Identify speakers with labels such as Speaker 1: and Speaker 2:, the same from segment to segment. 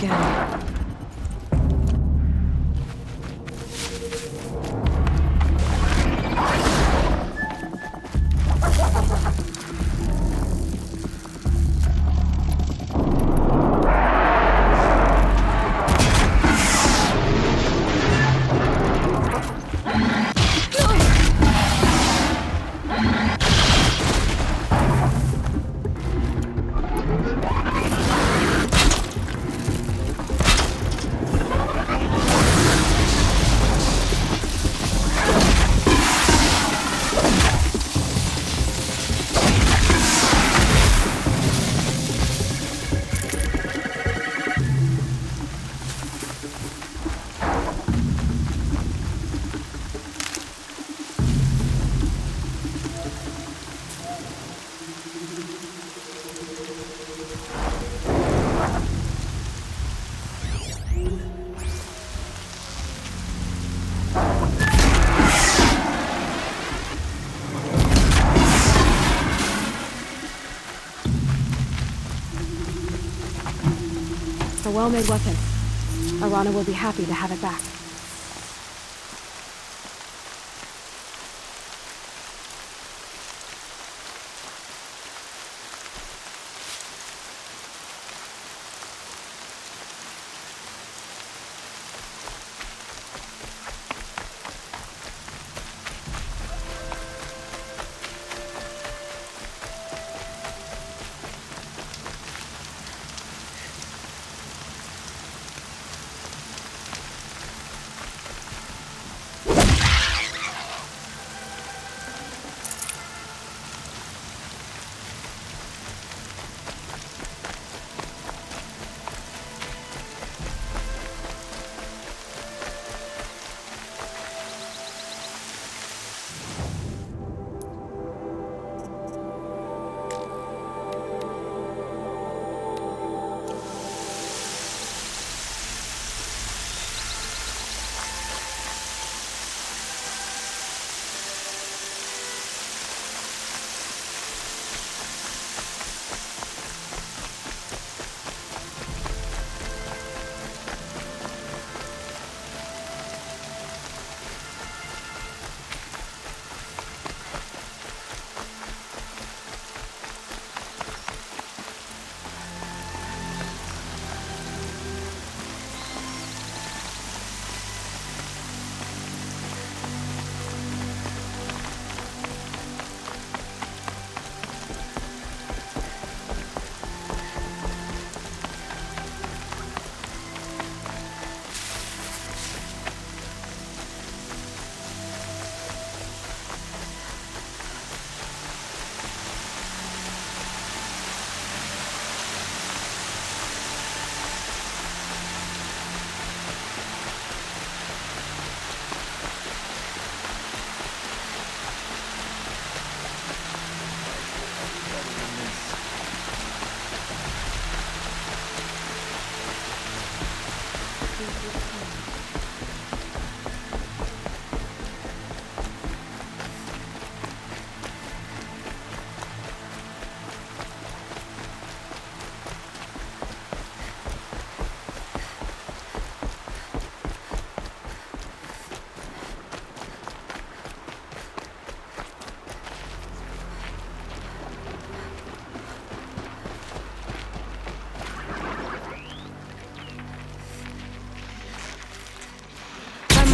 Speaker 1: again. A well-made weapon. Arana will be happy to have it back.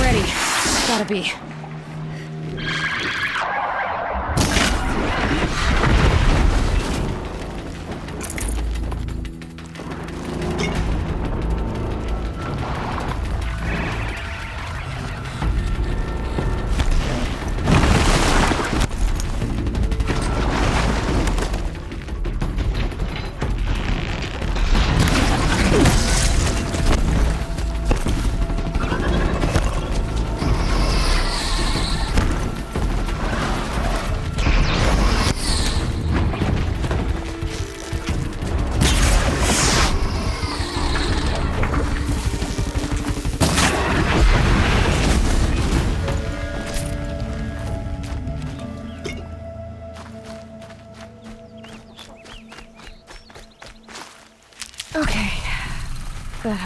Speaker 1: Ready. Gotta be.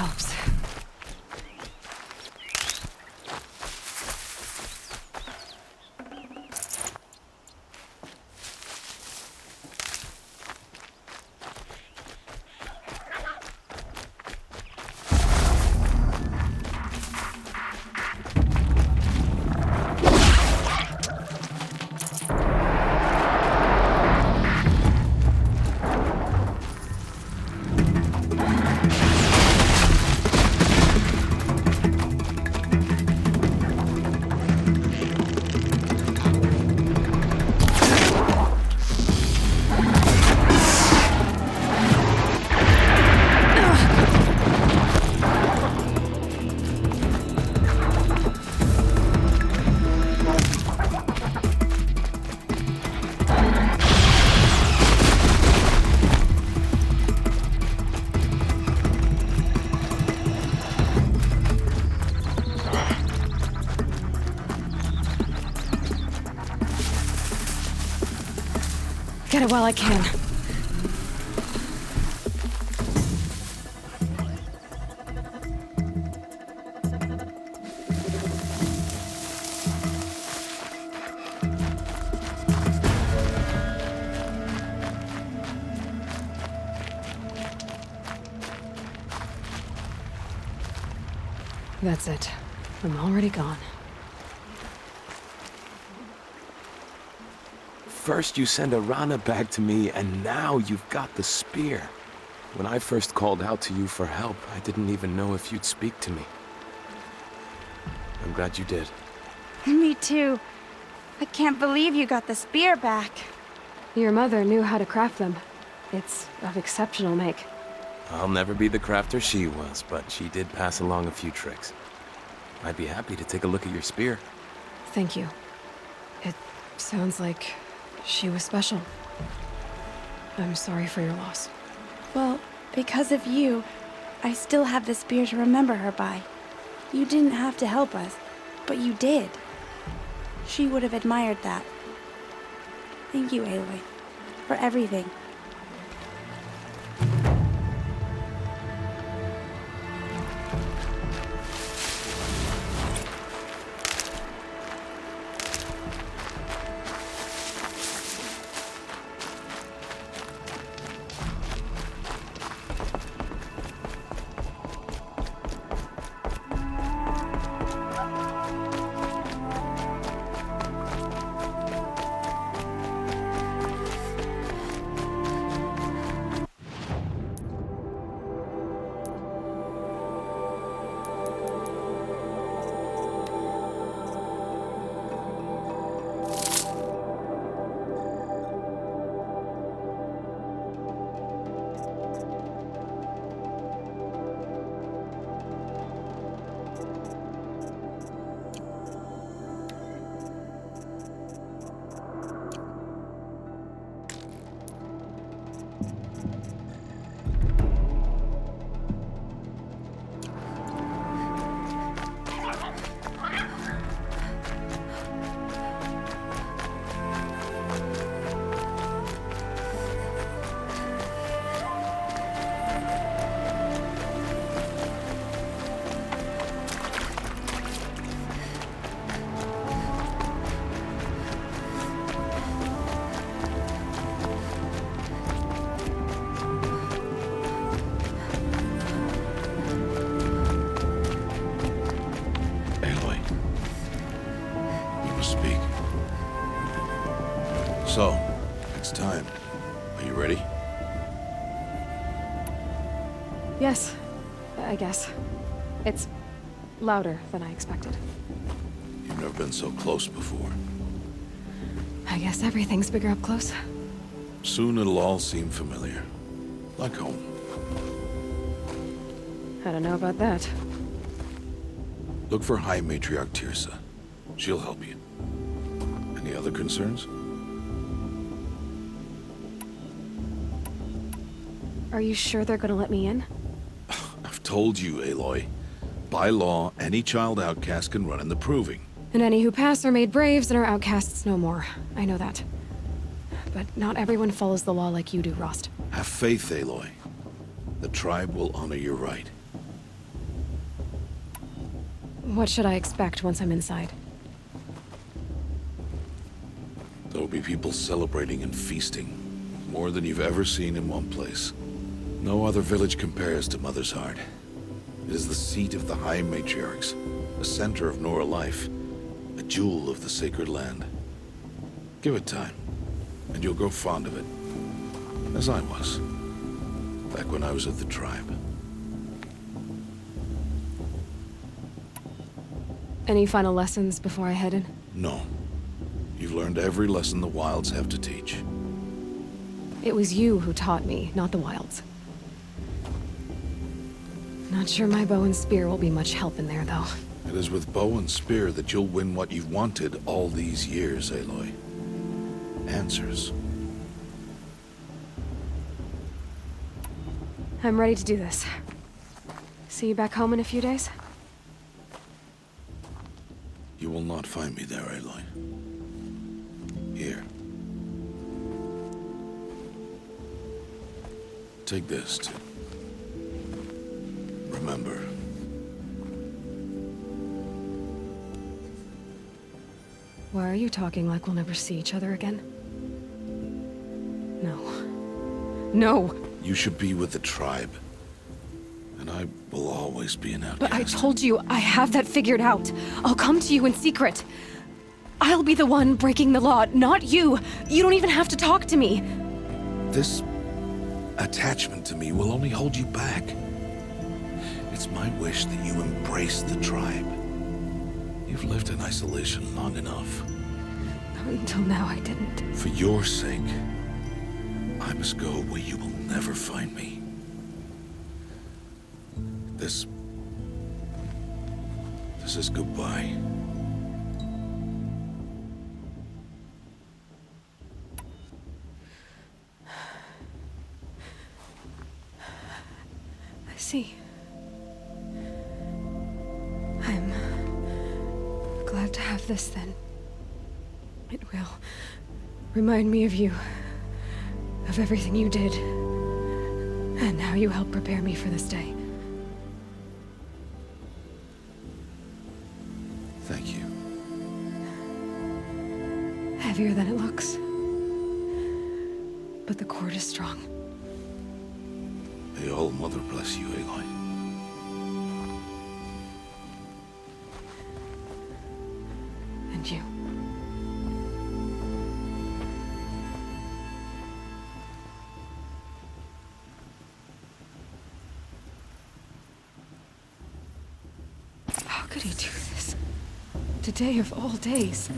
Speaker 1: helps. Get it while I can. That's it. I'm already gone.
Speaker 2: First you send Arana back to me, and now you've got the spear. When I first called out to you for help, I didn't even know if you'd speak to me. I'm glad you did.
Speaker 3: Me too. I can't believe you got the spear back.
Speaker 1: Your mother knew how to craft them. It's of exceptional make.
Speaker 2: I'll never be the crafter she was, but she did pass along a few tricks. I'd be happy to take a look at your spear.
Speaker 1: Thank you. It sounds like she was special. I'm sorry for your loss.
Speaker 3: Well, because of you, I still have the spear to remember her by. You didn't have to help us, but you did. She would have admired that. Thank you, Aloy, for everything.
Speaker 4: So, it's time. Are you ready?
Speaker 1: Yes, I guess. It's louder than I expected.
Speaker 4: You've never been so close before.
Speaker 1: I guess everything's bigger up close.
Speaker 4: Soon it'll all seem familiar. Like home.
Speaker 1: I don't know about that.
Speaker 4: Look for High Matriarch Tirsa. She'll help you. Any other concerns?
Speaker 1: Are you sure they're gonna let me in?
Speaker 4: I've told you, Aloy. By law, any child outcast can run in the Proving.
Speaker 1: And any who pass are made braves and are outcasts no more. I know that. But not everyone follows the law like you do, Rost.
Speaker 4: Have faith, Aloy. The tribe will honor your right.
Speaker 1: What should I expect once I'm inside?
Speaker 4: There will be people celebrating and feasting. More than you've ever seen in one place. No other village compares to Mother's Heart. It is the seat of the High Matriarchs, the center of Nora life, a jewel of the sacred land. Give it time, and you'll grow fond of it. As I was, back when I was of the tribe.
Speaker 1: Any final lessons before I head in?
Speaker 4: No. You've learned every lesson the Wilds have to teach.
Speaker 1: It was you who taught me, not the Wilds. Not sure my bow and spear will be much help in there, though.
Speaker 4: It is with bow and spear that you'll win what you've wanted all these years, Aloy. Answers.
Speaker 1: I'm ready to do this. See you back home in a few days?
Speaker 4: You will not find me there, Aloy. Here. Take this to remember.
Speaker 1: Why are you talking like we'll never see each other again? No. No!
Speaker 4: You should be with the tribe. And I will always be an outcast.
Speaker 1: But I told you, I have that figured out. I'll come to you in secret. I'll be the one breaking the law, not you. You don't even have to talk to me.
Speaker 4: This attachment to me will only hold you back. It's my wish that you embrace the tribe. You've lived in isolation long enough.
Speaker 1: Until now, I didn't.
Speaker 4: For your sake, I must go where you will never find me. This is goodbye.
Speaker 1: I see. I'm glad to have this then. It will remind me of you, of everything you did, and how you helped prepare me for this day.
Speaker 4: Thank you.
Speaker 1: Heavier than it looks. But the cord is strong.
Speaker 4: May All Mother bless you, Aloy.
Speaker 1: And you. How could he do this? Today of all days.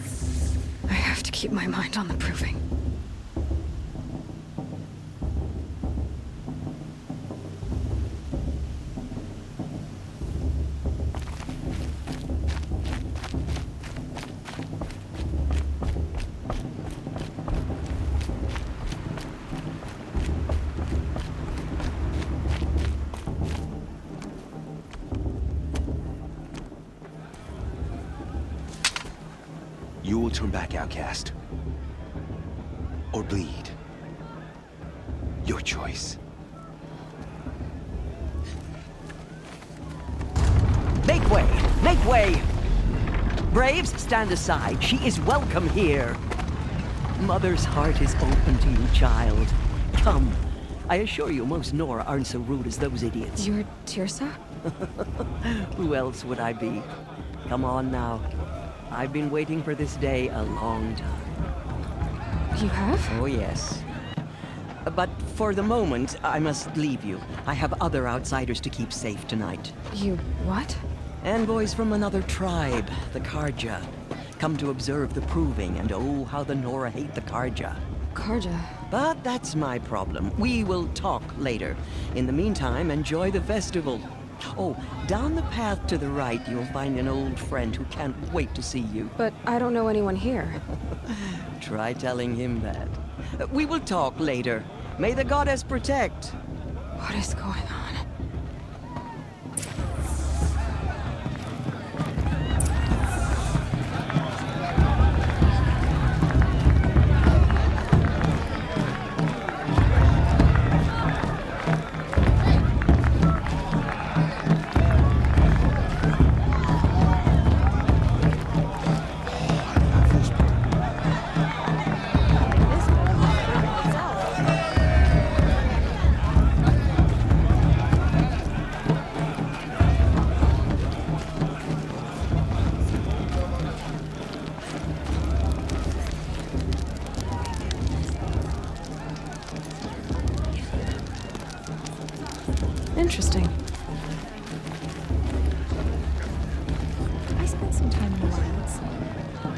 Speaker 1: I have to keep my mind on the proving.
Speaker 5: You will turn back, outcast. Or bleed. Your choice.
Speaker 6: Make way! Make way! Braves, stand aside. She is welcome here. Mother's heart is open to you, child. Come. I assure you, most Nora aren't so rude as those idiots.
Speaker 1: You're Tirsa?
Speaker 6: Who else would I be? Come on now. I've been waiting for this day a long time.
Speaker 1: You have?
Speaker 6: Oh, yes. But for the moment, I must leave you. I have other outsiders to keep safe tonight.
Speaker 1: You what?
Speaker 6: Envoys from another tribe, the Karja. Come to observe the proving, and oh, how the Nora hate the Karja.
Speaker 1: Karja.
Speaker 6: But that's my problem. We will talk later. In the meantime, enjoy the festival. Oh, down the path to the right, you'll find an old friend who can't wait to see you.
Speaker 1: But I don't know anyone here.
Speaker 6: Try telling him that. We will talk later. May the goddess protect.
Speaker 1: What is going on?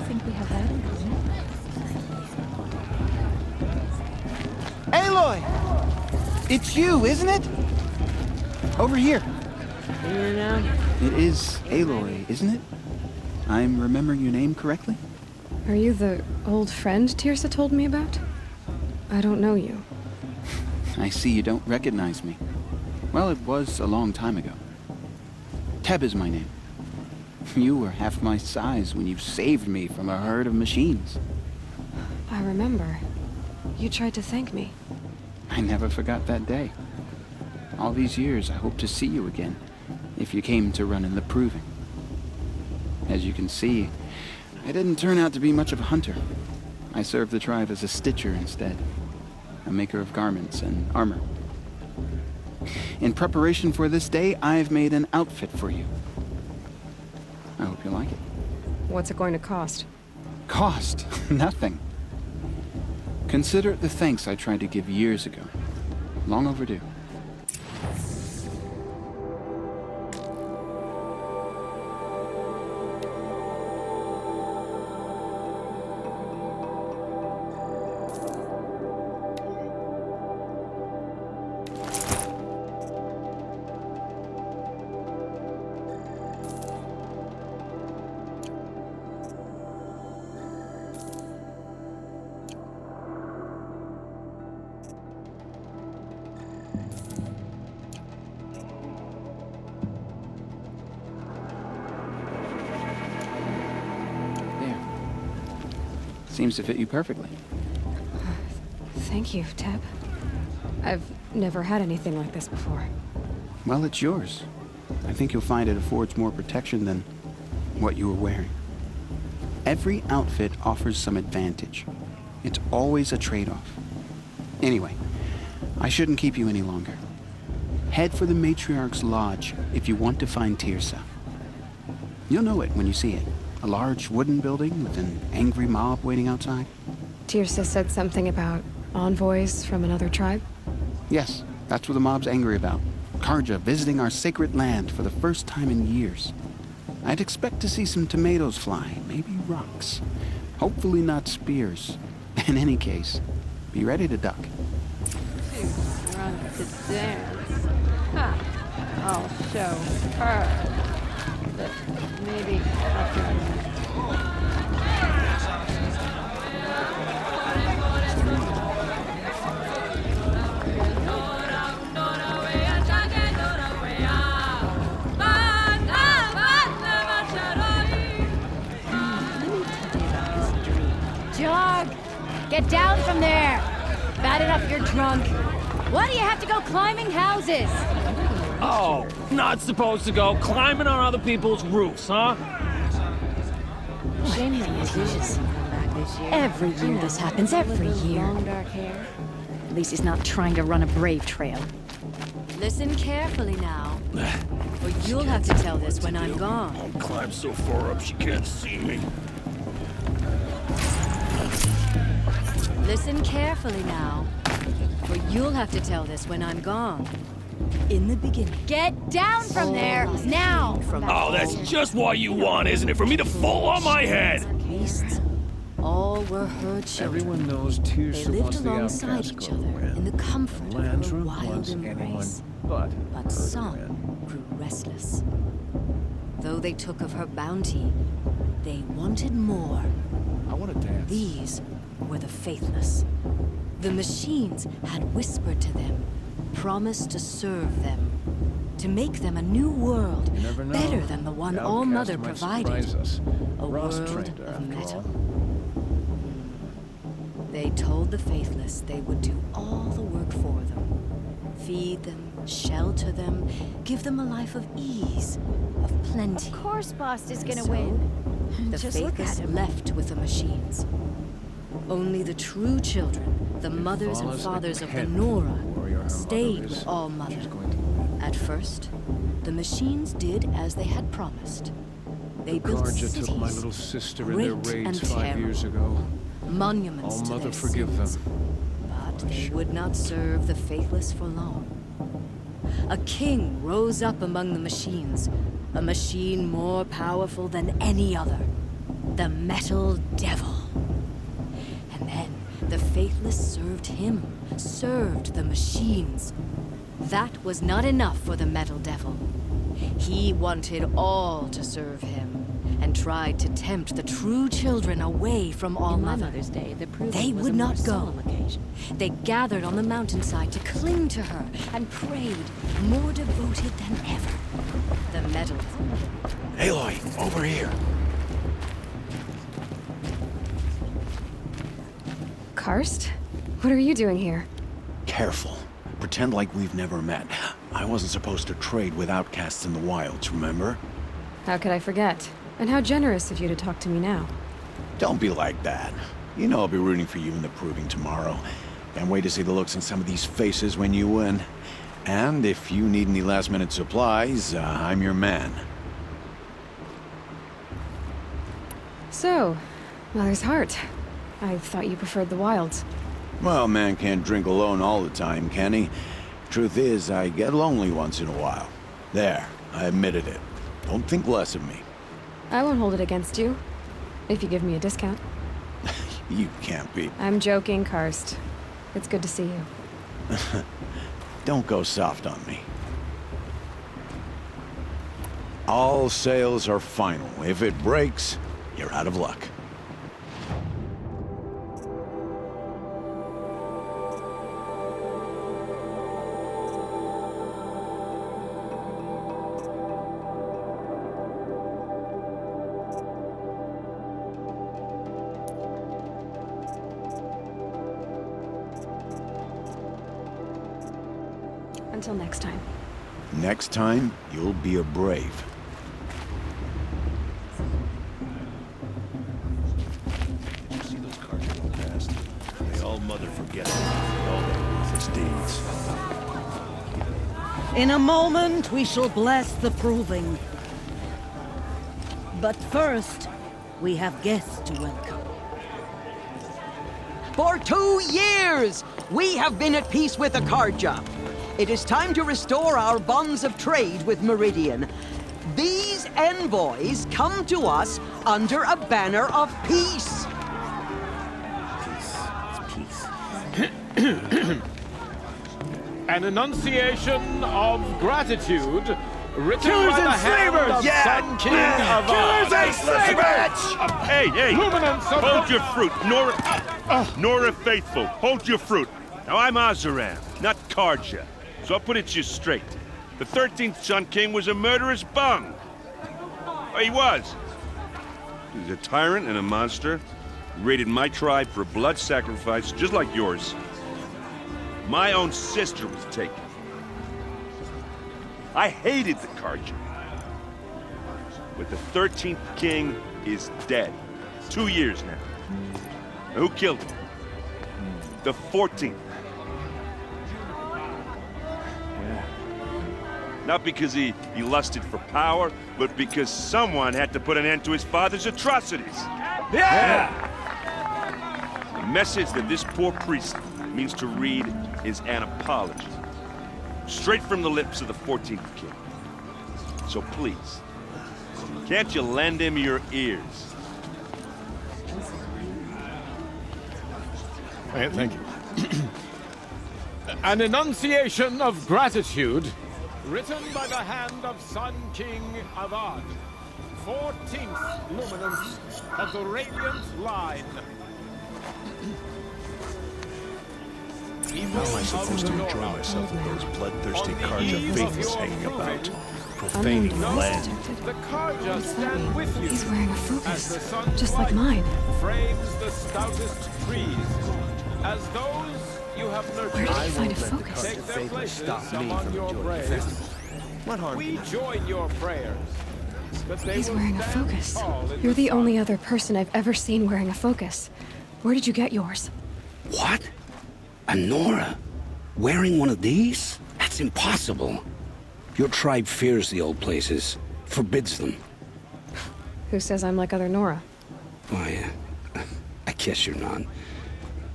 Speaker 3: think we have that?
Speaker 7: Aloy! It's you, isn't it? Over here.
Speaker 6: You know?
Speaker 7: It is Aloy, isn't it? I'm remembering your name correctly?
Speaker 1: Are you the old friend Tirsa told me about? I don't know you.
Speaker 7: I see you don't recognize me. Well, it was a long time ago. Teb is my name. You were half my size when you saved me from a herd of machines.
Speaker 1: I remember. You tried to thank me.
Speaker 7: I never forgot that day. All these years, I hope to see you again, if you came to run in the Proving. As you can see, I didn't turn out to be much of a hunter. I served the tribe as a stitcher instead, a maker of garments and armor. In preparation for this day, I've made an outfit for you. I hope you like it.
Speaker 1: What's it going to cost?
Speaker 7: Cost? Nothing. Consider it the thanks I tried to give years ago. Long overdue. Seems to fit you perfectly.
Speaker 1: Thank you, Teb. I've never had anything like this before.
Speaker 7: Well, it's yours. I think you'll find it affords more protection than what you were wearing. Every outfit offers some advantage. It's always a trade-off. Anyway, I shouldn't keep you any longer. Head for the Matriarch's Lodge if you want to find Tirsa. You'll know it when you see it. A large wooden building with an angry mob waiting outside?
Speaker 1: Tirsa said something about envoys from another tribe?
Speaker 7: Yes, that's what the mob's angry about. Karja visiting our sacred land for the first time in years. I'd expect to see some tomatoes fly, maybe rocks. Hopefully not spears. In any case, be ready to duck.
Speaker 8: Too drunk to dance. Huh. I'll show her. But maybe after
Speaker 9: Jog! Get down from there! Bad enough you're drunk. Why do you have to go climbing houses?
Speaker 10: Oh, not supposed to go climbing on other people's roofs, huh?
Speaker 8: Shame that Yashisha's come back this year.
Speaker 3: Every year this happens, every year.
Speaker 8: Long dark hair.
Speaker 3: At least he's not trying to run a brave trail.
Speaker 9: Listen carefully now. Or you'll have to tell this when I'm gone.
Speaker 10: I'll climb so far up she can't see me.
Speaker 9: Listen carefully now. Or you'll have to tell this when I'm gone. In the beginning. Get down from there, now!
Speaker 10: Oh, that's just what you want, isn't it? For me to fall on my head!
Speaker 9: Beasts. All were her children.
Speaker 2: Everyone knows
Speaker 9: They
Speaker 2: Tirsa
Speaker 9: lived
Speaker 2: wants the
Speaker 9: alongside
Speaker 2: outcast
Speaker 9: each
Speaker 2: girl to
Speaker 9: other
Speaker 2: win.
Speaker 9: in the comfort of her
Speaker 2: Landrum
Speaker 9: wild
Speaker 2: wants anyone
Speaker 9: embrace.
Speaker 2: but her to
Speaker 9: some
Speaker 2: win.
Speaker 9: grew restless. Though they took of her bounty, they wanted more.
Speaker 2: I want to dance.
Speaker 9: These were the faithless. The machines had whispered to them, promised to serve them, to make them a new world,
Speaker 2: You never know.
Speaker 9: better than the one
Speaker 2: The
Speaker 9: All-Mother
Speaker 2: outcast might
Speaker 9: provided.
Speaker 2: surprise us.
Speaker 9: A
Speaker 2: Ross
Speaker 9: world
Speaker 2: trained her,
Speaker 9: of
Speaker 2: after
Speaker 9: metal.
Speaker 2: all.
Speaker 9: They told the faithless they would do all the work for them. Feed them, shelter them, give them a life of ease, of plenty.
Speaker 8: Of course Bost is gonna
Speaker 9: So,
Speaker 8: win.
Speaker 9: The
Speaker 8: Just look
Speaker 9: faithless
Speaker 8: at him.
Speaker 9: left with the machines. Only the true children, the mothers and
Speaker 2: Valla's
Speaker 9: fathers of the
Speaker 2: head
Speaker 9: Nora,
Speaker 2: warrior her
Speaker 9: stayed
Speaker 2: mother is.
Speaker 9: with All-Mother.
Speaker 2: She's going to win.
Speaker 9: At first, the machines did as they had promised. They built
Speaker 2: Karja
Speaker 9: cities,
Speaker 2: took my little sister in their
Speaker 9: great
Speaker 2: raids
Speaker 9: and
Speaker 2: 5 years
Speaker 9: terrible.
Speaker 2: ago.
Speaker 9: monuments to
Speaker 2: All-Mother
Speaker 9: their
Speaker 2: forgive
Speaker 9: sins.
Speaker 2: them.
Speaker 9: But they would not serve the faithless for long. A king rose up among the machines, a machine more powerful than any other. the Metal Devil. And then the Faithless served him, served the machines. That was not enough for the Metal Devil. He wanted all to serve him, and tried to tempt the true children away from All
Speaker 8: On my
Speaker 9: Mother.
Speaker 8: Mother's Day, the proving
Speaker 9: They
Speaker 8: was
Speaker 9: would
Speaker 8: a more
Speaker 9: not go.
Speaker 8: solemn occasion.
Speaker 9: They gathered on the mountainside to cling to her and prayed, more devoted than ever. The Metal.
Speaker 5: Aloy, over here.
Speaker 1: Karst? What are you doing here?
Speaker 11: Careful. Pretend like we've never met. I wasn't supposed to trade with outcasts in the wilds, remember?
Speaker 1: How could I forget? And how generous of you to talk to me now.
Speaker 11: Don't be like that. You know I'll be rooting for you in the proving tomorrow. Can't wait to see the looks on some of these faces when you win. And if you need any last-minute supplies, I'm your man.
Speaker 1: So, Mother's Heart. I thought you preferred the wilds.
Speaker 11: Well, man can't drink alone all the time, can he? Truth is, I get lonely once in a while. There, I admitted it. Don't think less of me.
Speaker 1: I won't hold it against you. If you give me a discount.
Speaker 11: You can't be.
Speaker 1: I'm joking, Karst. It's good to see you.
Speaker 11: Don't go soft on me. All sales are final. If it breaks, you're out of luck.
Speaker 1: Until next time.
Speaker 11: Next time, you'll be a brave.
Speaker 12: Did you see those cards in the past? May all Mother forget all their ruthless deeds.
Speaker 13: In a moment, we shall bless the proving. But first, we have guests to welcome.
Speaker 6: For 2 years, we have been at peace with Akarja. It is time to restore our bonds of trade with Meridian. These envoys come to us under a banner of peace.
Speaker 10: An enunciation of gratitude written
Speaker 5: Killers
Speaker 10: by the
Speaker 5: and
Speaker 10: hand
Speaker 5: slavers!
Speaker 10: of
Speaker 5: Yeah!
Speaker 10: Sun King of
Speaker 5: Killers and slavers!
Speaker 12: Hey!
Speaker 10: Luminance of
Speaker 12: Hold
Speaker 10: the-
Speaker 12: your fruit, Nora Faithful. Hold your fruit. Now I'm Azaran, not Karja. So I'll put it to you straight. The 13th Sun King was a murderous bung. Oh, he was. He's a tyrant and a monster. He raided my tribe for a blood sacrifice, just like yours. My own sister was taken. I hated the Karja. But the 13th King is dead. 2 years now. Now, who killed him? The 14th. Not because he lusted for power, but because someone had to put an end to his father's atrocities.
Speaker 5: Yeah!
Speaker 12: The message that this poor priest means to read is an apology. Straight from the lips of the 14th King. So please, can't you lend him your ears?
Speaker 10: Thank you. An enunciation of gratitude written by the hand of Sun King Avad, 14th luminance of the Radiant Line.
Speaker 12: How am I supposed to enjoy myself with those bloodthirsty Karja faithfuls hanging about, profaning the land?
Speaker 10: The Karja stand with you.
Speaker 1: He's wearing a
Speaker 10: As the
Speaker 1: focus,
Speaker 10: sun's
Speaker 1: just like
Speaker 10: light
Speaker 1: mine.
Speaker 10: frames the stoutest trees. As those you have nurtured,
Speaker 1: Where did he find a focus?
Speaker 10: take their places among your graves. We join your prayers. That they
Speaker 1: He's
Speaker 10: will
Speaker 1: wearing a
Speaker 10: stand
Speaker 1: focus.
Speaker 10: tall in
Speaker 1: You're the
Speaker 10: sun.
Speaker 1: only other person I've ever seen wearing a focus. Where did you get yours?
Speaker 14: What? A Nora? Wearing one of these? That's impossible. Your tribe fears the old places, forbids them.
Speaker 1: Who says I'm like other Nora?
Speaker 14: Why, I guess you're not.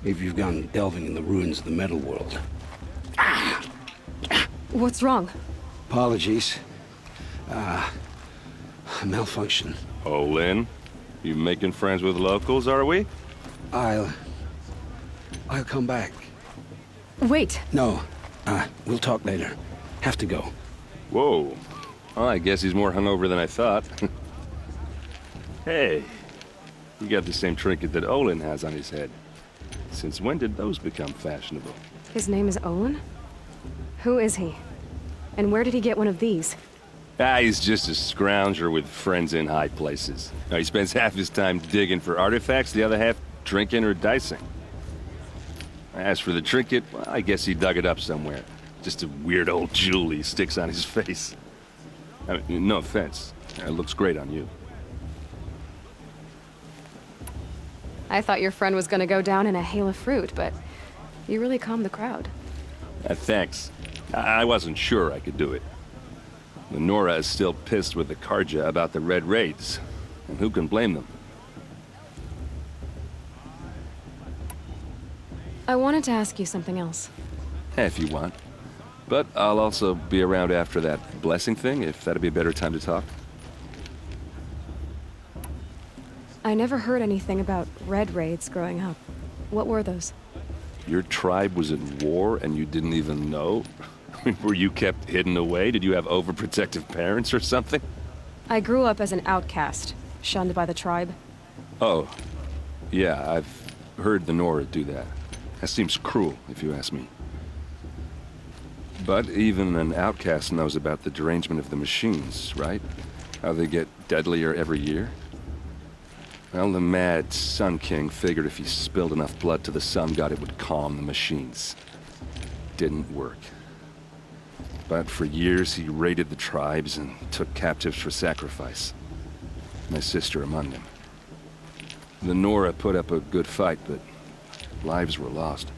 Speaker 14: Maybe you've gone delving in the ruins of the metal world.
Speaker 1: What's wrong?
Speaker 14: Apologies. A malfunction.
Speaker 12: Oh, Lynn? You making friends with locals, are we?
Speaker 14: I'll come back.
Speaker 1: Wait.
Speaker 14: No. We'll talk later. Have to go.
Speaker 12: Whoa. Well, I guess he's more hungover than I thought. Hey, you got the same trinket that Olin has on his head. Since when did those become fashionable?
Speaker 1: His name is Olin? Who is he? And where did he get one of these?
Speaker 12: He's just a scrounger with friends in high places. Now, he spends half his time digging for artifacts, the other half drinking or dicing. As for the trinket, well, I guess he dug it up somewhere. Just a weird old jewel he sticks on his face. I mean, no offense. It looks great on you.
Speaker 1: I thought your friend was gonna go down in a hail of fruit, but you really calmed the crowd.
Speaker 12: Thanks. I wasn't sure I could do it. Nora is still pissed with the Karja about the Red Raids, and who can blame them?
Speaker 1: I wanted to ask you something else.
Speaker 12: If you want. But I'll also be around after that blessing thing, if that'd be a better time to talk.
Speaker 1: I never heard anything about Red Raids growing up. What were those?
Speaker 12: Your tribe was in war and you didn't even know? Were you kept hidden away? Did you have overprotective parents or something?
Speaker 1: I grew up as an outcast, shunned by the tribe.
Speaker 12: Oh, yeah, I've heard the Nora do that. That seems cruel, if you ask me. But even an outcast knows about the derangement of the machines, right? How they get deadlier every year? Well, the mad Sun King figured if he spilled enough blood to the Sun God, it would calm the machines. Didn't work. But for years, he raided the tribes and took captives for sacrifice. My sister among them. The Nora put up a good fight, but lives were lost.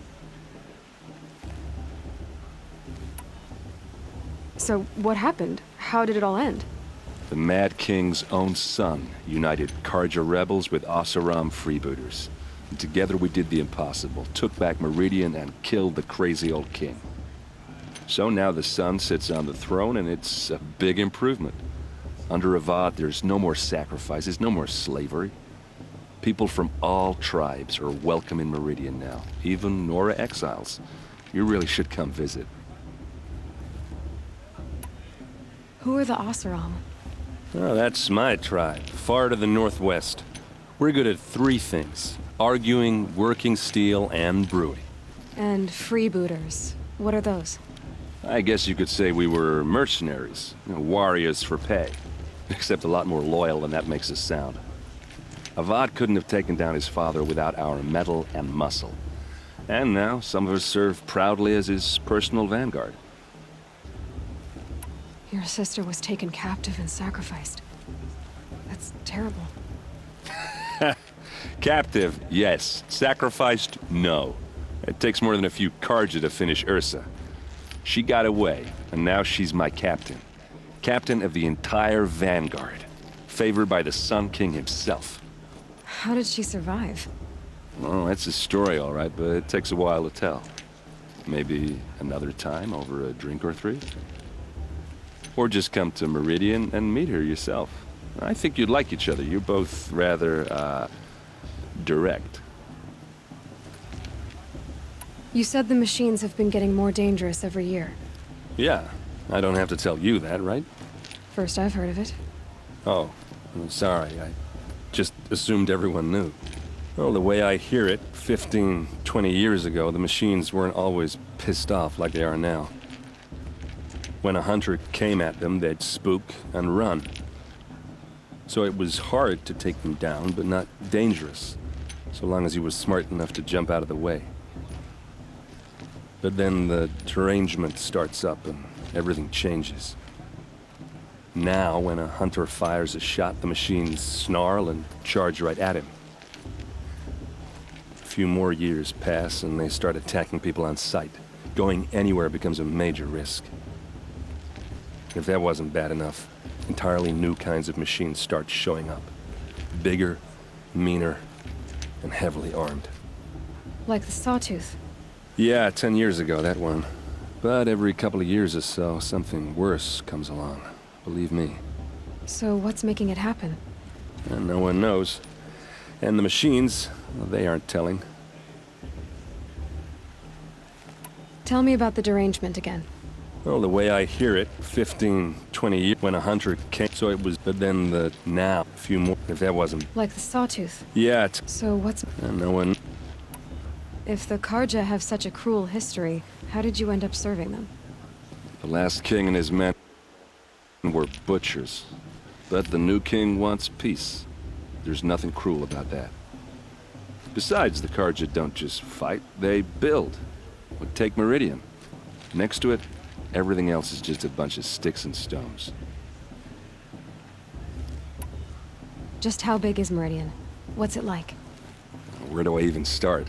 Speaker 1: So what happened? How did it all end?
Speaker 12: The Mad King's own son united Karja rebels with Oseram freebooters. And together we did the impossible, took back Meridian and killed the crazy old king. So now the son sits on the throne and it's a big improvement. Under Avad, there's no more sacrifices, no more slavery. People from all tribes are welcome in Meridian now, even Nora exiles. You really should come visit.
Speaker 1: Who are the Oseram?
Speaker 12: Oh, that's my tribe, far to the northwest. We're good at three things: arguing, working steel, and brewing.
Speaker 1: And freebooters. What are those?
Speaker 12: I guess you could say we were mercenaries, warriors for pay. Except a lot more loyal than that makes us sound. Avad couldn't have taken down his father without our metal and muscle. And now, some of us serve proudly as his personal vanguard.
Speaker 1: Your sister was taken captive and sacrificed. That's terrible.
Speaker 12: Captive, yes. Sacrificed, no. It takes more than a few Karja to finish Ursa. She got away, and now she's my captain. Captain of the entire vanguard. Favored by the Sun King himself.
Speaker 1: How did she survive?
Speaker 12: Well, that's a story, all right, but it takes a while to tell. Maybe another time over a drink or three? Or just come to Meridian and meet her yourself. I think you'd like each other. You're both rather, direct.
Speaker 1: You said the machines have been getting more dangerous every year.
Speaker 12: Yeah, I don't have to tell you that, right?
Speaker 1: First I've heard of it.
Speaker 12: Oh, I'm sorry. I just assumed everyone knew. Well, the way I hear it, 15, 20 years ago, the machines weren't always pissed off like they are now. When a hunter came at them, they'd spook and run. So it was hard to take them down, but not dangerous, so long as he was smart enough to jump out of the way. But then the derangement starts up and everything changes. Now, when a hunter fires a shot, the machines snarl and charge right at him. A few more years pass and they start attacking people on sight. Going anywhere becomes a major risk. If that wasn't bad enough, entirely new kinds of machines start showing up. Bigger, meaner, and heavily armed.
Speaker 1: Like the Sawtooth.
Speaker 12: Yeah, 10 years ago, that one. But every couple of years or so, something worse comes along. Believe me.
Speaker 1: So what's making it happen?
Speaker 12: And no one knows.
Speaker 15: And the machines, well, they aren't telling.
Speaker 1: Tell me about the derangement again.
Speaker 15: Well, the way I hear it, 15, 20 years when a hunter came, so it was, but then the now, a few more, if that wasn't.
Speaker 1: Like the sawtooth.
Speaker 15: Yeah, it's...
Speaker 1: So what's...
Speaker 15: no one...
Speaker 1: If the Karja have such a cruel history, how did you end up serving them?
Speaker 15: The last king and his men were butchers. But the new king wants peace. There's nothing cruel about that. Besides, the Karja don't just fight, they build. Well, take Meridian. Next to it, everything else is just a bunch of sticks and stones.
Speaker 1: Just how big is Meridian? What's it like?
Speaker 15: Where do I even start?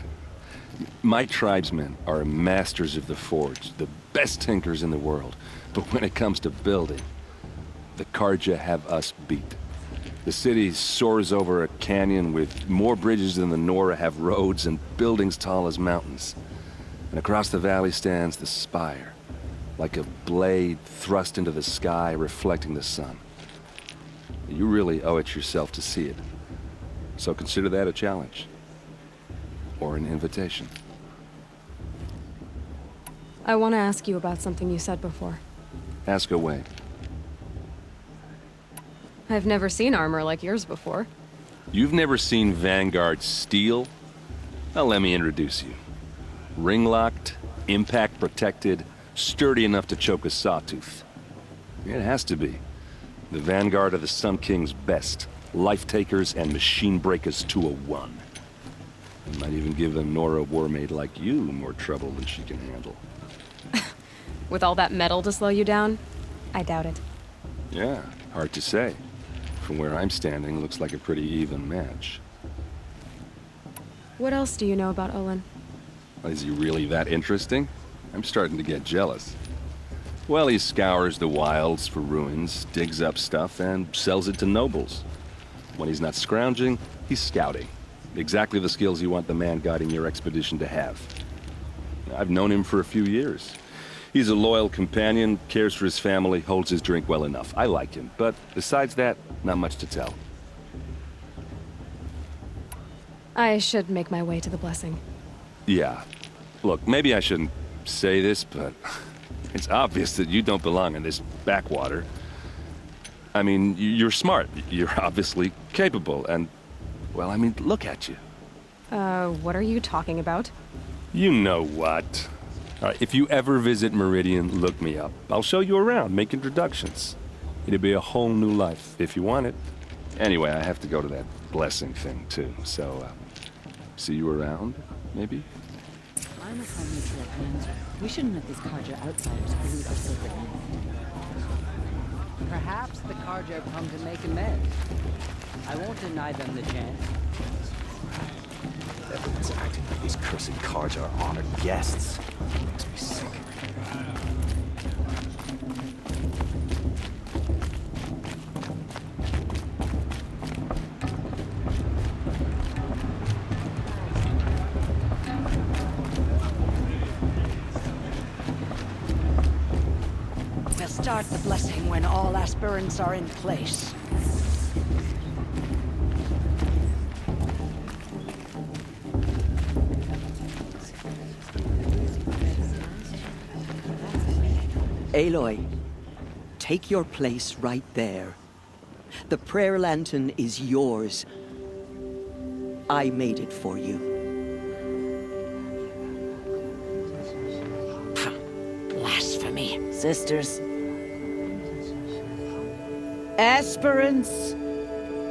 Speaker 15: My tribesmen are masters of the forge, the best tinkers in the world. But when it comes to building, the Karja have us beat. The city soars over a canyon with more bridges than the Nora have roads and buildings tall as mountains. And across the valley stands the spire, like a blade thrust into the sky reflecting the sun. You really owe it yourself to see it. So consider that a challenge. Or an invitation.
Speaker 1: I want to ask you about something you said before.
Speaker 15: Ask away.
Speaker 1: I've never seen armor like yours before.
Speaker 15: You've never seen Vanguard steel? Well, let me introduce you. Ring-locked, impact-protected, sturdy enough to choke a sawtooth. It has to be. The Vanguard of the Sun King's best. Life-takers and machine breakers to a one. It might even give a Nora warmaid like you more trouble than she can handle.
Speaker 1: With all that metal to slow you down? I doubt it.
Speaker 15: Yeah, hard to say. From where I'm standing, looks like a pretty even match.
Speaker 1: What else do you know about Olin?
Speaker 15: Is he really that interesting? I'm starting to get jealous. Well, he scours the wilds for ruins, digs up stuff, and sells it to nobles. When he's not scrounging, he's scouting. Exactly the skills you want the man guiding your expedition to have. I've known him for a few years. He's a loyal companion, cares for his family, holds his drink well enough. I like him, but besides that, not much to tell.
Speaker 1: I should make my way to the blessing.
Speaker 15: Yeah. Look, maybe I shouldn't say this, but it's obvious that you don't belong in this backwater. I mean, you're smart. You're obviously capable, and, well, I mean, look at you.
Speaker 1: What are you talking about?
Speaker 15: You know what. All right, if you ever visit Meridian, look me up. I'll show you around, make introductions. It'll be a whole new life, if you want it. Anyway, I have to go to that blessing thing, too, so, see you around, maybe?
Speaker 13: I'm a neutral hand. We shouldn't let these Karja outsiders pollute our sacred land.
Speaker 6: Perhaps the Karja have come to make amends. I won't deny them the chance.
Speaker 5: Everyone's acting like these cursed Karja are honored guests. Makes me sick.
Speaker 13: We'll start the blessing when all aspirants are in place.
Speaker 6: Aloy, take your place right there. The prayer lantern is yours. I made it for you.
Speaker 13: Blasphemy. Sisters. Aspirants,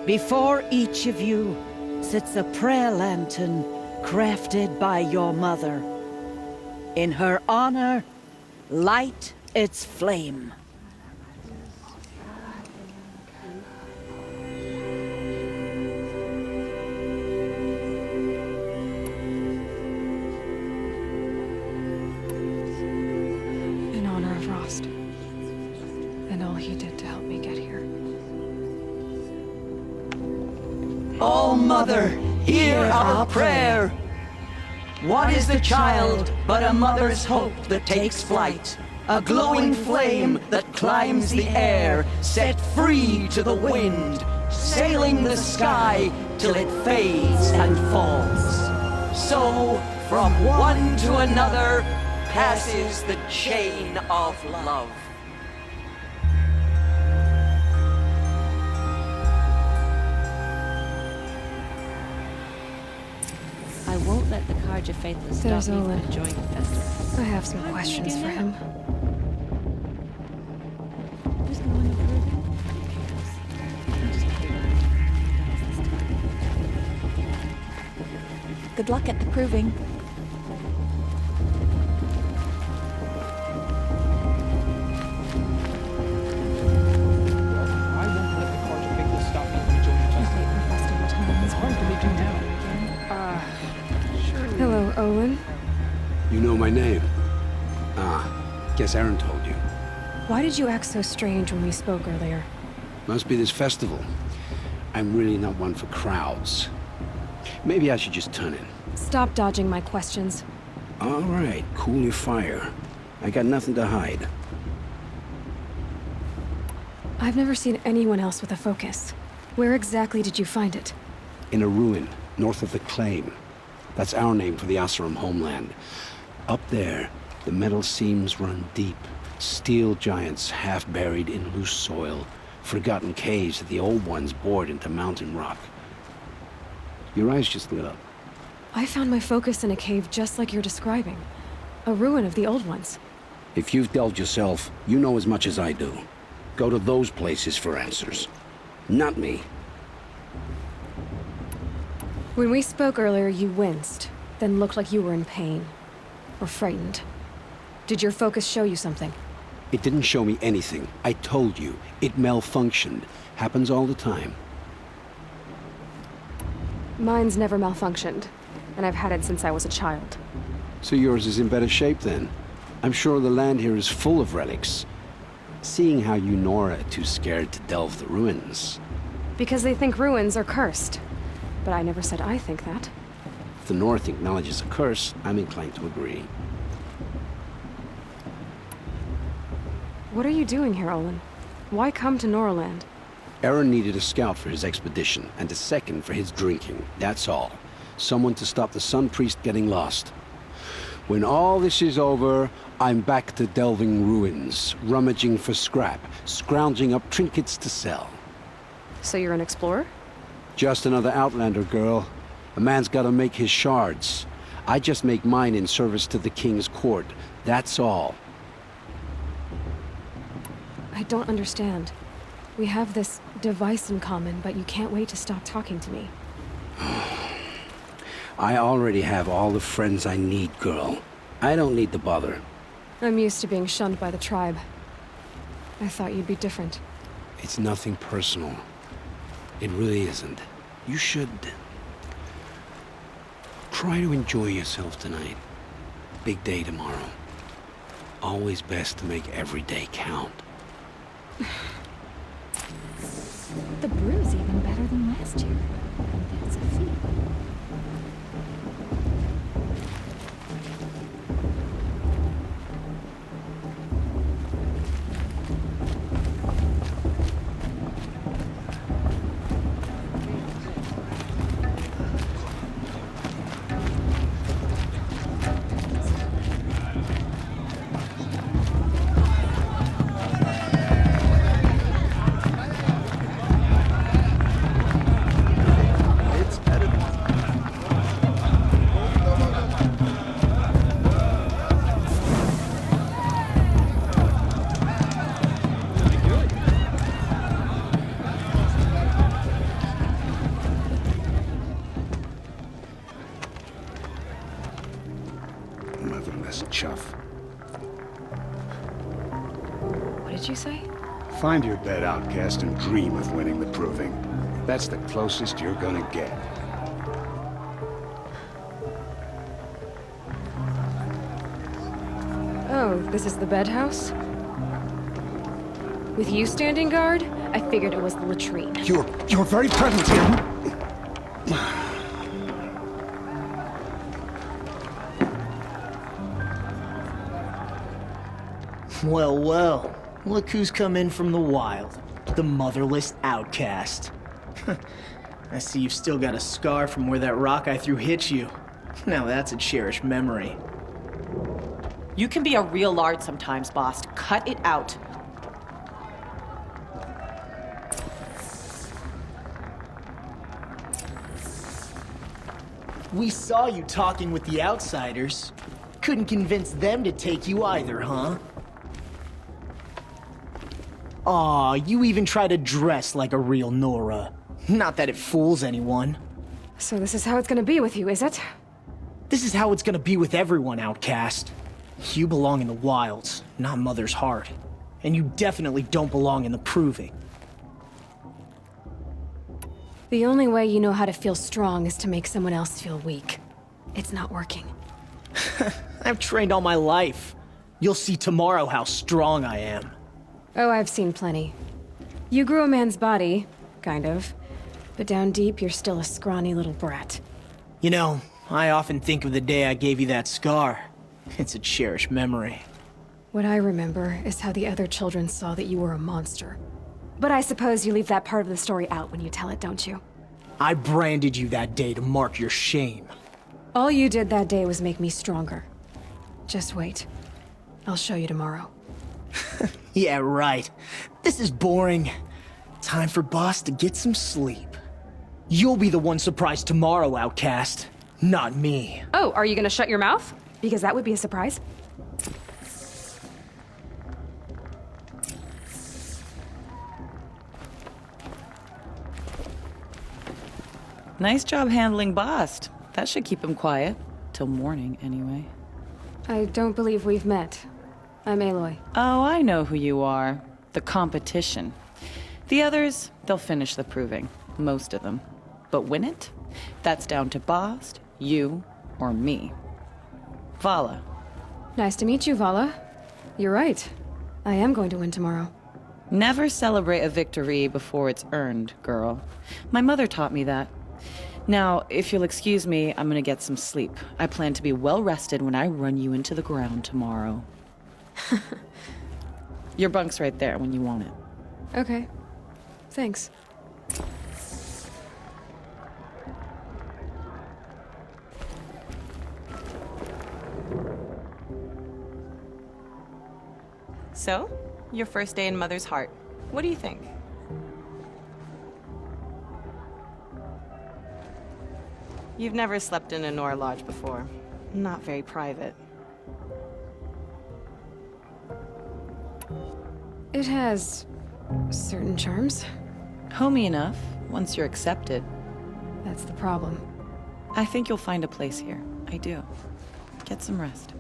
Speaker 13: before each of you sits a prayer lantern crafted by your mother. In her honor, light its flame.
Speaker 1: In honor of Rost. And all he did to help me get here.
Speaker 6: Oh, Mother, hear our prayer. What is the child but a mother's hope that takes flight? A glowing flame that climbs the air, set free to the wind, sailing the sky till it fades and falls. So, from one to another, passes the chain of love.
Speaker 13: I won't let the Carja Faithless stop
Speaker 1: There's
Speaker 13: me from
Speaker 1: Olin.
Speaker 13: enjoying the festival.
Speaker 1: I have some questions for him.
Speaker 13: Who's gonna win the proving? Who cares? I'll just figure it out this time.
Speaker 3: Good luck at the proving.
Speaker 16: I won't let the Carja Faithless stop me from enjoying the festival. It's hard for me to now. Surely.
Speaker 1: Hello, Olin.
Speaker 14: You know my name? Ah, guess Aaron told you.
Speaker 1: Why did you act so strange when we spoke earlier?
Speaker 14: Must be this festival. I'm really not one for crowds. Maybe I should just turn in.
Speaker 1: Stop dodging my questions.
Speaker 14: All right, cool your fire. I got nothing to hide.
Speaker 1: I've never seen anyone else with a focus. Where exactly did you find it?
Speaker 14: In a ruin, north of the Claim. That's our name for the Asuram homeland. Up there, the metal seams run deep. Steel giants half buried in loose soil. Forgotten caves that the old ones bored into mountain rock. Your eyes just lit up.
Speaker 1: I found my focus in a cave just like you're describing. A ruin of the old ones.
Speaker 14: If you've delved yourself, you know as much as I do. Go to those places for answers. Not me.
Speaker 1: When we spoke earlier, you winced, then looked like you were in pain. Or frightened. Did your focus show you something?
Speaker 14: It didn't show me anything. I told you. It malfunctioned. Happens all the time.
Speaker 1: Mine's never malfunctioned, and I've had it since I was a child.
Speaker 14: So yours is in better shape then. I'm sure the land here is full of relics. Seeing how you Nora are too scared to delve the ruins.
Speaker 1: Because they think ruins are cursed. But I never said I think that.
Speaker 14: If the North acknowledges a curse, I'm inclined to agree.
Speaker 1: What are you doing here, Olin? Why come to Noraland?
Speaker 14: Aaron needed a scout for his expedition, and a second for his drinking. That's all. Someone to stop the Sun Priest getting lost. When all this is over, I'm back to delving ruins, rummaging for scrap, scrounging up trinkets to sell.
Speaker 1: So you're an explorer?
Speaker 14: Just another Outlander, girl. A man's gotta make his shards. I just make mine in service to the King's court. That's all.
Speaker 1: I don't understand. We have this device in common, but you can't wait to stop talking to me.
Speaker 14: I already have all the friends I need, girl. I don't need the bother.
Speaker 1: I'm used to being shunned by the tribe. I thought you'd be different.
Speaker 14: It's nothing personal. It really isn't. You should... try to enjoy yourself tonight. Big day tomorrow. Always best to make every day count.
Speaker 13: The brew's even better than last year. And that's a feat.
Speaker 11: Motherless chuff.
Speaker 1: What did you say?
Speaker 11: Find your bed, outcast, and dream of winning the proving. That's the closest you're gonna get.
Speaker 1: Oh, this is the bedhouse? With you standing guard, I figured it was the latrine.
Speaker 11: Your very presence here.
Speaker 17: Well, well. Look who's come in from the wild. The motherless outcast. I see you've still got a scar from where that rock I threw hit you. Now that's a cherished memory.
Speaker 18: You can be a real lard sometimes, boss. Cut it out.
Speaker 17: We saw you talking with the outsiders. Couldn't convince them to take you either, huh? Aw, you even try to dress like a real Nora. Not that it fools anyone.
Speaker 1: So this is how it's gonna be with you, is it?
Speaker 17: This is how it's gonna be with everyone, outcast. You belong in the wilds, not Mother's Heart. And you definitely don't belong in the Proving.
Speaker 1: The only way you know how to feel strong is to make someone else feel weak. It's not working.
Speaker 17: I've trained all my life. You'll see tomorrow how strong I am.
Speaker 1: Oh, I've seen plenty. You grew a man's body, kind of. But down deep, you're still a scrawny little brat.
Speaker 17: You know, I often think of the day I gave you that scar. It's a cherished memory.
Speaker 1: What I remember is how the other children saw that you were a monster. But I suppose you leave that part of the story out when you tell it, don't you?
Speaker 17: I branded you that day to mark your shame.
Speaker 1: All you did that day was make me stronger. Just wait. I'll show you tomorrow.
Speaker 17: Yeah, right. This is boring. Time for Boss to get some sleep. You'll be the one surprised tomorrow, outcast. Not me.
Speaker 1: Oh, are you gonna shut your mouth? Because that would be a surprise.
Speaker 18: Nice job handling Bast. That should keep him quiet. Till morning, anyway.
Speaker 1: I don't believe we've met. I'm Aloy.
Speaker 18: Oh, I know who you are. The competition. The others, they'll finish the proving. Most of them. But win it? That's down to Bast, you, or me. Vala.
Speaker 1: Nice to meet you, Vala. You're right. I am going to win tomorrow.
Speaker 18: Never celebrate a victory before it's earned, girl. My mother taught me that. Now, if you'll excuse me, I'm gonna get some sleep. I plan to be well rested when I run you into the ground tomorrow. Your bunk's right there when you want it.
Speaker 1: Okay. Thanks.
Speaker 18: So, your first day in Mother's Heart. What do you think? You've never slept in a Nora lodge before. Not very private.
Speaker 1: It has certain charms.
Speaker 18: Homey enough, once you're accepted.
Speaker 1: That's the problem.
Speaker 18: I think you'll find a place here. I do. Get some rest.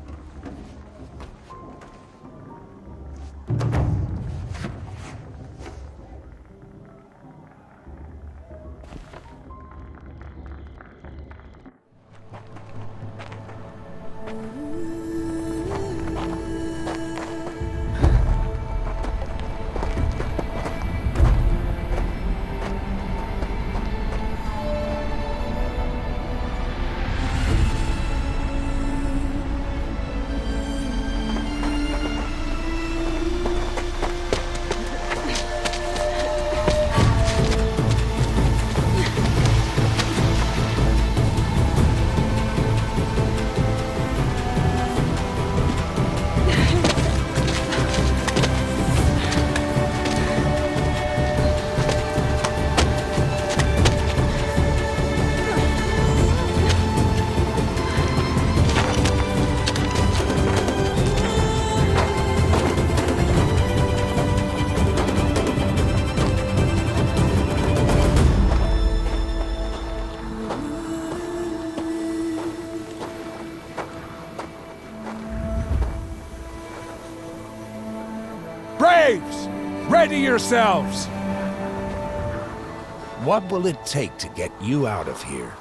Speaker 19: Braves! Ready yourselves!
Speaker 20: What will it take to get you out of here?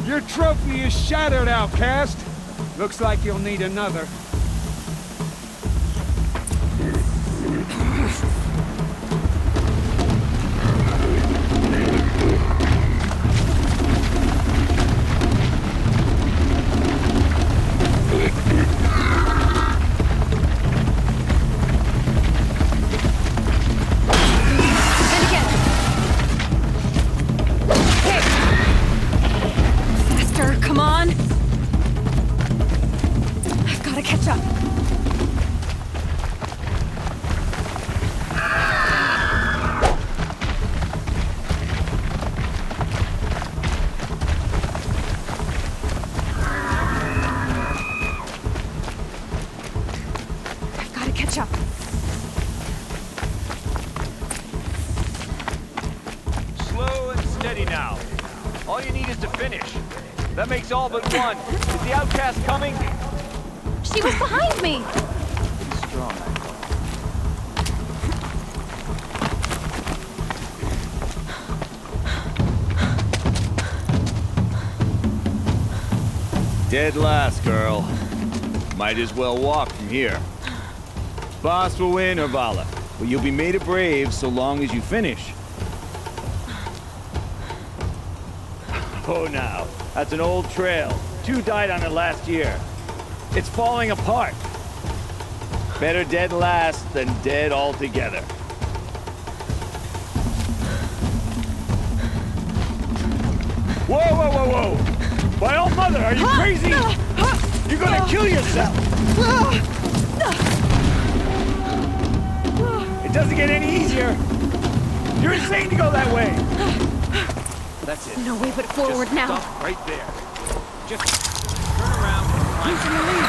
Speaker 19: Your trophy is shattered, outcast. Looks like you'll need another.
Speaker 1: Come on! I've gotta catch up. I've gotta catch up.
Speaker 21: Slow and steady now. All you need is to finish. That makes all but one. Is the outcast coming?
Speaker 1: She was behind me!
Speaker 21: Pretty strong. Dead last, girl. Might as well walk from here. Boss will win, or Vala. But you'll be made a brave so long as you finish. Oh, now. That's an old trail. 2 died on it last year. It's falling apart. Better dead last than dead altogether. Whoa, whoa, whoa, whoa! My old mother, are you crazy? You're gonna kill yourself! It doesn't get any easier! You're insane to go that way! That's it.
Speaker 1: No way but forward
Speaker 21: Just
Speaker 1: now.
Speaker 21: Stop right there. Just turn around.
Speaker 17: Who's in the lead?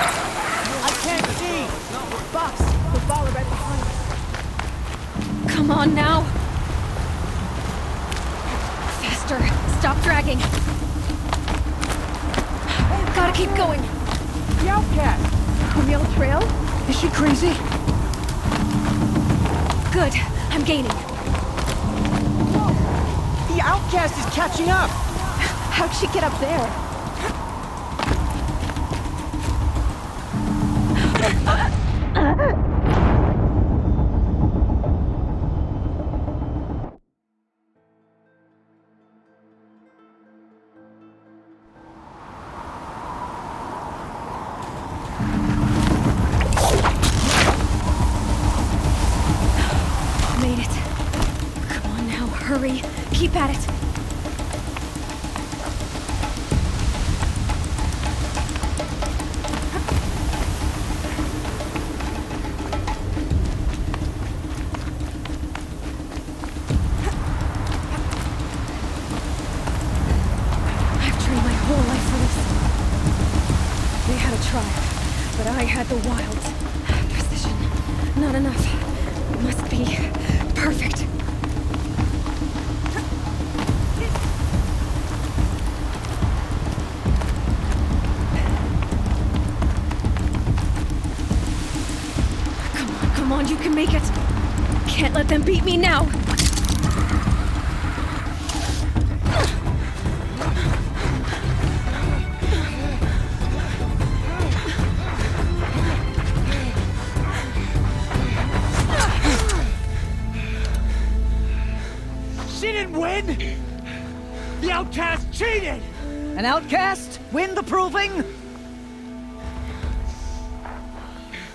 Speaker 17: I can't see! Boss, the Vala right behind us.
Speaker 1: Come on now! Faster! Stop dragging! Gotta keep going!
Speaker 17: The outcast! On the old trail? Is she crazy?
Speaker 1: Good. I'm gaining.
Speaker 17: The outcast is catching up!
Speaker 1: How'd she get up there? Made it. Come on now, hurry. Keep at it. I've trained my whole life for this. They had a tribe, but I had the wilds. Precision. Not enough. It must be perfect. Come on, you can make it. Can't let them beat me now.
Speaker 17: She didn't win! The outcast cheated!
Speaker 6: An outcast? Win the proving?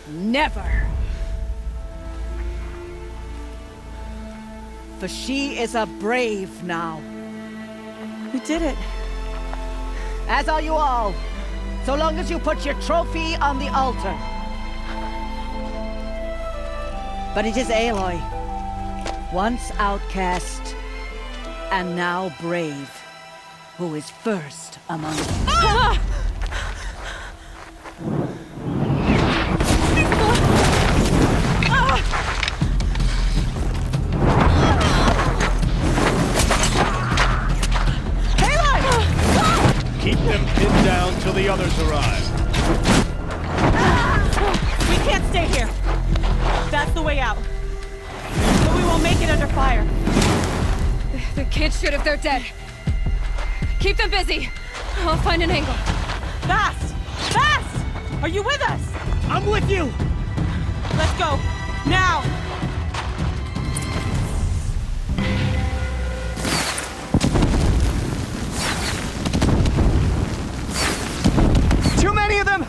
Speaker 6: Never. For she is a brave now.
Speaker 18: We did it.
Speaker 6: As are you all. So long as you put your trophy on the altar. But it is Aloy. Once outcast, and now brave, who is first among us.
Speaker 10: Keep them pinned down till the others arrive.
Speaker 18: We can't stay here. That's the way out. But we won't make it under fire.
Speaker 1: They can't shoot if they're dead. Keep them busy. I'll find an angle.
Speaker 18: Bass! Bass! Are you with us?
Speaker 17: I'm with you!
Speaker 18: Let's go. Now!
Speaker 17: Too many of them!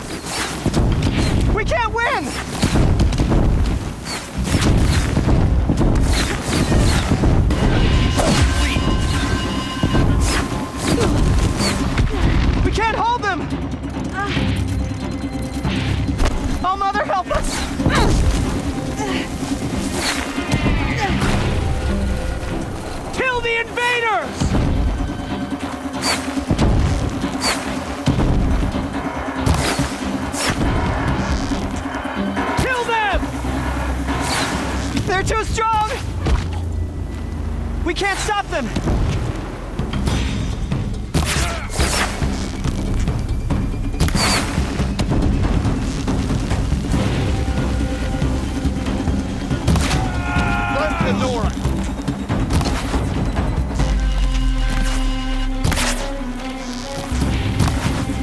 Speaker 17: We can't win! We can't hold them! Oh, Mother, help us! Kill the invaders! Kill them! They're too strong! We can't stop them!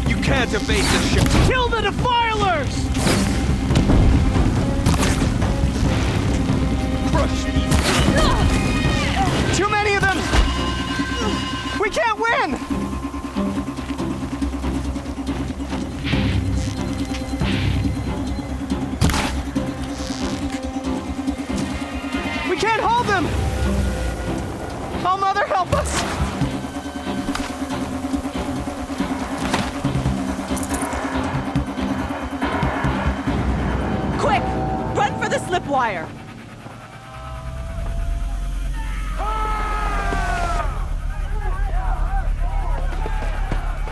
Speaker 10: You can't evade the ship.
Speaker 17: Kill the defilers!
Speaker 10: Crush these.
Speaker 17: Too many of them! We can't win! We can't hold them! Oh, Mother, help us!
Speaker 18: Quick! Run for the slip wire!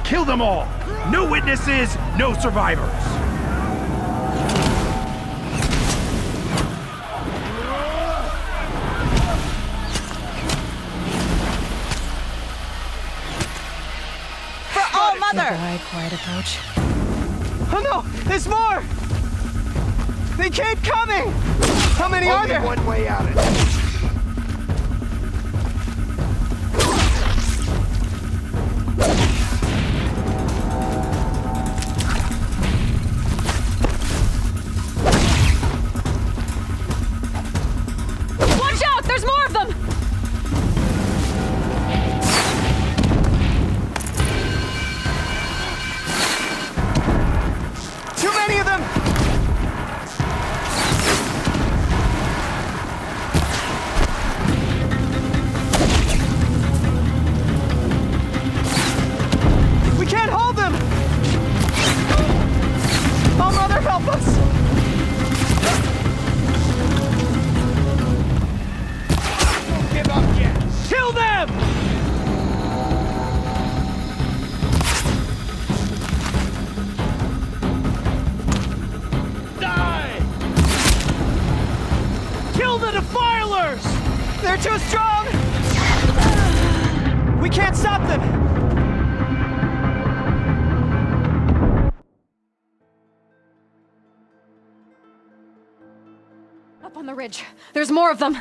Speaker 12: Kill them all! No witnesses, no survivors!
Speaker 18: For all Mother!
Speaker 1: Goodbye, quiet approach.
Speaker 17: Oh no! There's more! They keep coming! How many are there?
Speaker 10: One way out of it.
Speaker 1: Watch out! There's more of them!
Speaker 17: Too many of them! We can't hold them! Oh, Mother, help us!
Speaker 10: Don't give up yet.
Speaker 17: Kill them!
Speaker 10: Die!
Speaker 17: Kill the defilers! They're too strong! We can't stop them!
Speaker 1: Up on the ridge. There's more of them.